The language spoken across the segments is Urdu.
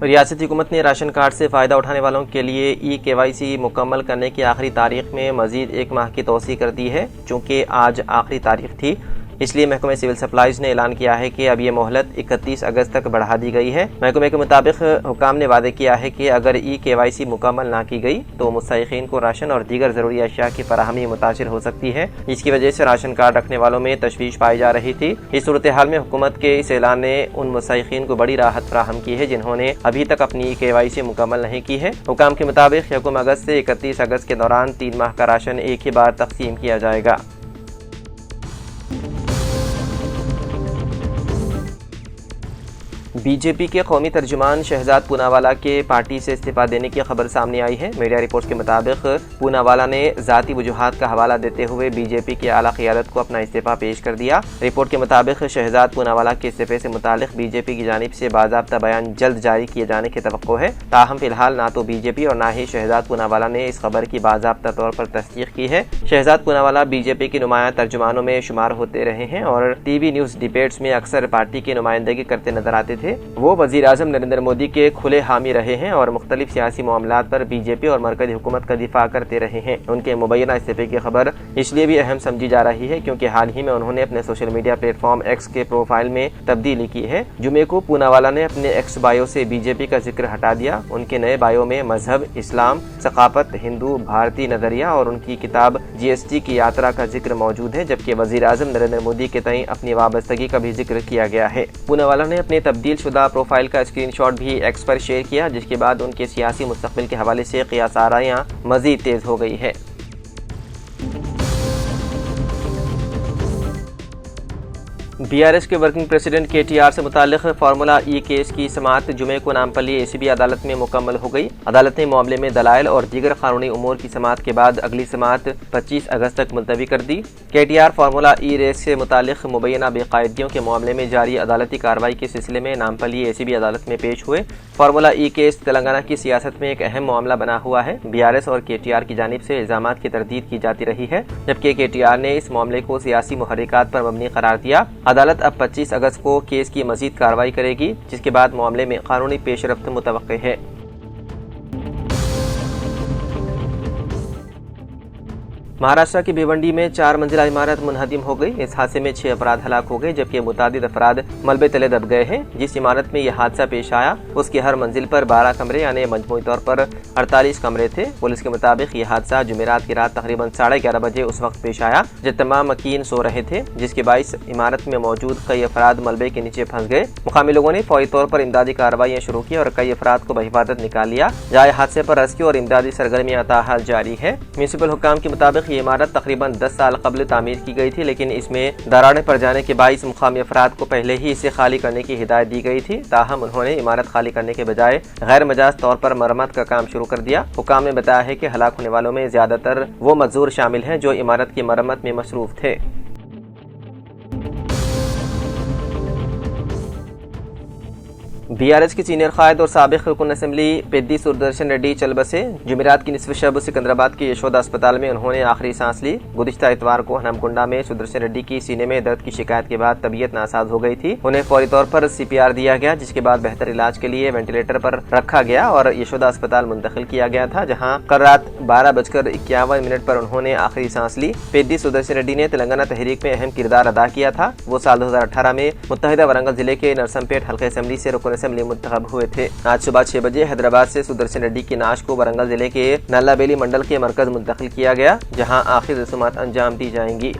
ریاستی حکومت نے راشن کارڈ سے فائدہ اٹھانے والوں کے لیے EKYC مکمل کرنے کی آخری تاریخ میں مزید 1 ماہ کی توسیع کر دی ہے۔ چونکہ آج آخری تاریخ تھی، اس لیے محکمہ سول سپلائز نے اعلان کیا ہے کہ اب یہ مہلت 31 اگست تک بڑھا دی گئی ہے۔ محکمے کے مطابق حکام نے وعدے کیا ہے کہ اگر EKYC مکمل نہ کی گئی تو مستحقین کو راشن اور دیگر ضروری اشیاء کی فراہمی متاثر ہو سکتی ہے، جس کی وجہ سے راشن کارڈ رکھنے والوں میں تشویش پائی جا رہی تھی۔ اس صورتحال میں حکومت کے اس اعلان نے ان مستحقین کو بڑی راحت فراہم کی ہے جنہوں نے ابھی تک اپنی EKYC مکمل نہیں کی ہے۔ حکام کے مطابق 1 اگست سے 31 اگست کے دوران 3 ماہ کا راشن ایک ہی بار تقسیم کیا جائے گا۔ BJP کے قومی ترجمان شہزاد پوناوالا کے پارٹی سے استعفیٰ دینے کی خبر سامنے آئی ہے۔ میڈیا رپورٹس کے مطابق پوناوالا نے ذاتی وجوہات کا حوالہ دیتے ہوئے BJP کی اعلیٰ قیادت کو اپنا استعفیٰ پیش کر دیا۔ رپورٹ کے مطابق شہزاد پوناوالا کے استعفے سے متعلق BJP کی جانب سے باضابطہ بیان جلد جاری کیے جانے کی توقع ہے، تاہم فی الحال نہ تو BJP اور نہ ہی شہزاد پوناوالا نے اس خبر کی باضابطہ طور پر تصدیق کی ہے۔ شہزاد پوناوالا BJP کے نمایاں ترجمانوں میں شمار ہوتے رہے ہیں اور ٹی وی نیوز ڈیبیٹس میں اکثر پارٹی کی نمائندگی کرتے نظر آتے تھے۔ وہ وزیر اعظم نریندر مودی کے کھلے حامی رہے ہیں اور مختلف سیاسی معاملات پر BJP اور مرکزی حکومت کا دفاع کرتے رہے ہیں۔ ان کے مبینہ استعفے کی خبر اس لیے بھی اہم سمجھی جا رہی ہے کیونکہ حال ہی میں انہوں نے اپنے social media plate form x کے پروفائل میں تبدیلی کی ہے۔ جمعے کو پوناوالا نے اپنے ایکس بایو سے BJP کا ذکر ہٹا دیا۔ ان کے نئے بایو میں مذہب، اسلام، ثقافت، ہندو بھارتی نظریہ اور ان کی کتاب GST کی یاترا کا ذکر موجود ہے، جبکہ وزیر اعظم نریندر مودی کے تئیں اپنی وابستگی کا بھی ذکر کیا گیا ہے۔ پوناوالا نے اپنے تبدیل شدہ پروفائل کا اسکرین شاٹ بھی ایکس پر شیئر کیا، جس کے بعد ان کے سیاسی مستقبل کے حوالے سے قیاس آرائیاں مزید تیز ہو گئی ہے۔ BRS کے ورکنگ پریزیڈنٹ KTR سے متعلق فارمولا E کیس کی سماعت جمعے کو نامپلی ACB عدالت میں مکمل ہو گئی۔ عدالت نے معاملے میں دلائل اور دیگر قانونی امور کی سماعت کے بعد اگلی سماعت 25 اگست تک ملتوی کر دی۔ KTR فارمولا E ریس سے متعلق مبینہ بے قاعدگیوں کے معاملے میں جاری عدالتی کارروائی کے سلسلے میں نامپلی ACB عدالت میں پیش ہوئے۔ فارمولا E کیس تلنگانہ کی سیاست میں ایک اہم معاملہ بنا ہوا ہے۔ BRS اور KTR کی جانب سے الزامات کی تردید کی جاتی رہی ہے، جبکہ KTR نے اس معاملے کو سیاسی محرکات پر مبنی قرار دیا۔ عدالت اب 25 اگست کو کیس کی مزید کارروائی کرے گی، جس کے بعد معاملے میں قانونی پیش رفت متوقع ہے۔ مہاراشٹر کی بھیونڈی میں 4 منزلہ عمارت منہدم ہو گئی۔ اس حادثے میں 6 افراد ہلاک ہو گئے، جبکہ متعدد افراد ملبے تلے دب گئے ہیں۔ جس عمارت میں یہ حادثہ پیش آیا اس کی ہر منزل پر 12 کمرے یعنی مجموعی طور پر 48 کمرے تھے۔ پولیس کے مطابق یہ حادثہ جمعرات کی رات تقریباً 11:30 بجے اس وقت پیش آیا جب تمام مکین سو رہے تھے، جس کے باعث عمارت میں موجود کئی افراد ملبے کے نیچے پھنس گئے۔ مقامی لوگوں نے فوری طور پر امدادی کارروائیاں شروع کی اور کئی افراد کو بحفاظت نکال لیا۔ جائے حادثے پر ریسکیو اور امدادی سرگرمیاں تاحال جاری ہے۔ میونسپل حکام کے مطابق یہ عمارت تقریباً 10 سال قبل تعمیر کی گئی تھی، لیکن اس میں دراڑیں پڑ جانے کے باعث مقامی افراد کو پہلے ہی اسے خالی کرنے کی ہدایت دی گئی تھی، تاہم انہوں نے عمارت خالی کرنے کے بجائے غیر مجاز طور پر مرمت کا کام شروع کر دیا۔ حکام نے بتایا ہے کہ ہلاک ہونے والوں میں زیادہ تر وہ مزدور شامل ہیں جو عمارت کی مرمت میں مصروف تھے۔ BRS کے سینئر قائد اور سابق رکن اسمبلی پیدی سردرشن ریڈی چل بسے۔ جمعرات کی نصف شب سکندرآباد کے یشودا اسپتال میں انہوں نے آخری سانس لی۔ گزشتہ اتوار کو ہنمکنڈا میں سردرشن ریڈی کی سینے میں درد کی شکایت کے بعد طبیعت ناساز ہو گئی تھی۔ انہیں فوری طور پر CPR دیا گیا، جس کے بعد بہتر علاج کے لیے وینٹیلیٹر پر رکھا گیا اور یشودا اسپتال منتقل کیا گیا تھا، جہاں کل رات 12:51 پر انہوں نے آخری سانس لی۔ پیدی سردرشن ریڈی نے تلنگانہ تحریک میں اہم کردار ادا کیا تھا۔ وہ سال 2018 میں متحدہ ورنگل ضلع کے نرسمپیٹ حلقہ اسمبلی سے رکن اسمبلی منتخب ہوئے تھے۔ آج صبح 6 بجے حیدرآباد سے سدرشن ریڈی کی نعش کو ورنگل ضلع کے نلا بیلی منڈل کے مرکز منتقل کیا گیا، جہاں آخری رسومات انجام دی جائیں گی۔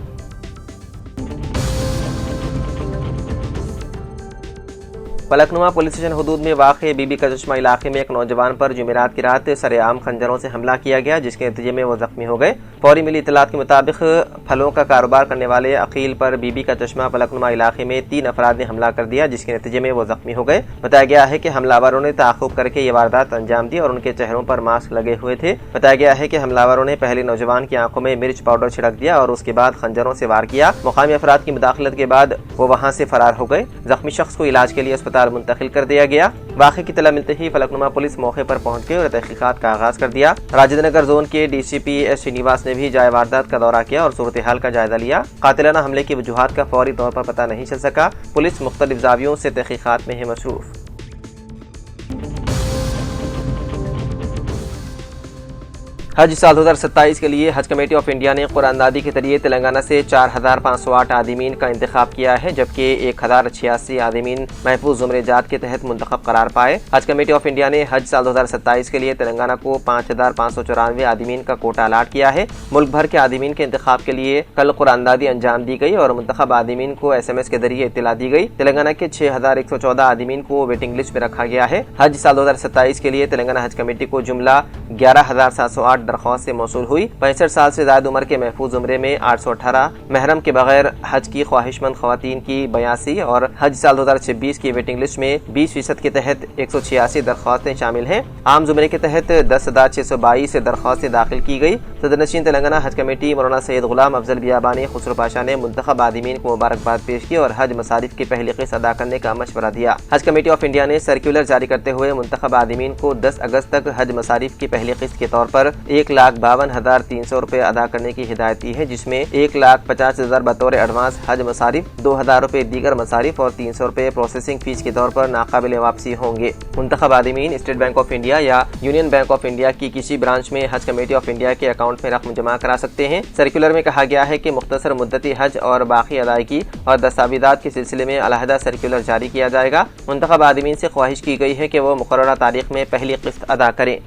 پلکنواں پولیس اسٹیشن حدود میں واقع بی بی کا چشمہ علاقے میں ایک نوجوان پر جمعرات کی رات سرعام خنجروں سے حملہ کیا گیا، جس کے نتیجے میں وہ زخمی ہو گئے۔ فوری ملی اطلاعات کے مطابق پھلوں کا کاروبار کرنے والے عقیل پر بی بی کا چشمہ پلکنواں علاقے میں 3 افراد نے حملہ کر دیا، جس کے نتیجے میں وہ زخمی ہو گئے۔ بتایا گیا ہے کہ حملہ آوروں نے تعاقب کر کے یہ واردات انجام دی اور ان کے چہروں پر ماسک لگے ہوئے تھے۔ بتایا گیا ہے کہ حملہ آوروں نے پہلے نوجوان کی آنکھوں میں مرچ پاؤڈر چھڑک دیا اور اس کے بعد خنجروں سے وار کیا۔ مقامی افراد کی مداخلت کے بعد وہ وہاں سے فرار ہو گئے۔ زخمی شخص کو علاج کے لیے اسپتال ہسپتال منتقل کر دیا گیا۔ واقعے کی اطلاع ملتے ہی فلکنما پولیس موقع پر پہنچ گئی اور تحقیقات کا آغاز کر دیا۔ راجندر نگر زون کے D C P S Srinivas نے بھی جائے واردات کا دورہ کیا اور صورتحال کا جائزہ لیا۔ قاتلانہ حملے کی وجوہات کا فوری طور پر پتہ نہیں چل سکا۔ پولیس مختلف زاویوں سے تحقیقات میں ہے مصروف۔ حج سال 2027 کے لیے حج کمیٹی آف انڈیا نے قرآن دادی کے ذریعے تلنگانہ سے 4508 عازمین کا انتخاب کیا ہے، جبکہ 1086 عازمین محفوظ زمرے جات کے تحت منتخب قرار پائے۔ حج کمیٹی آف انڈیا نے حج سال 2027 کے لیے تلنگانہ کو 5594 عازمین کا کوٹہ الاٹ کیا ہے۔ ملک بھر کے عازمین کے انتخاب کے لیے کل قرآن دادی انجام دی گئی اور منتخب عازمین کو SMS کے ذریعے اطلاع دی گئی۔ تلنگانہ کے 6114 عازمین کو ویٹنگ لسٹ میں رکھا گیا ہے۔ حج سال 2027 کے لیے تلنگانہ حج کمیٹی کو جملہ 11708 درخواستیں موصول ہوئی۔ 65 سال سے زائد عمر کے محفوظ عمرے میں 818، محرم کے بغیر حج کی خواہش مند خواتین کی 82 اور حج سال 2026 کی ویٹنگ لسٹ میں 20% کے تحت 186 درخواستیں شامل ہیں۔ عام زمرے کے تحت 10,622 درخواستیں داخل کی گئی۔ صدر نشین تلنگانہ حج کمیٹی مولانا سید غلام افضل بیابانی خسرو پاشا نے منتخب عازمین کو مبارکباد پیش کی اور حج مصارف کی پہلی قسط ادا کرنے کا مشورہ دیا۔ حج کمیٹی آف انڈیا نے سرکولر جاری کرتے ہوئے منتخب عازمین کو 10 اگست تک حج مصارف کی پہلی قسط کے طور پر 1,52,300 روپے ادا کرنے کی ہدایت دی ہے، جس میں 1,50,000 بطور ایڈوانس حج مصارف، 2,000 روپے دیگر مصارف اور 300 روپے پروسیسنگ فیس کے طور پر ناقابل واپسی ہوں گے۔ منتخب عازمین اسٹیٹ بینک آف انڈیا یا یونین بینک آف انڈیا کی کسی برانچ میں حج کمیٹی آف انڈیا کے اکاؤنٹ میں رقم جمع کرا سکتے ہیں۔ سرکولر میں کہا گیا ہے کہ مختصر مدتی حج اور باقی ادائیگی اور دستاویزات کے سلسلے میں علیحدہ سرکولر جاری کیا جائے گا۔ منتخب عازمین سے خواہش کی گئی ہے کہ وہ مقررہ تاریخ میں پہلی قسط ادا کریں۔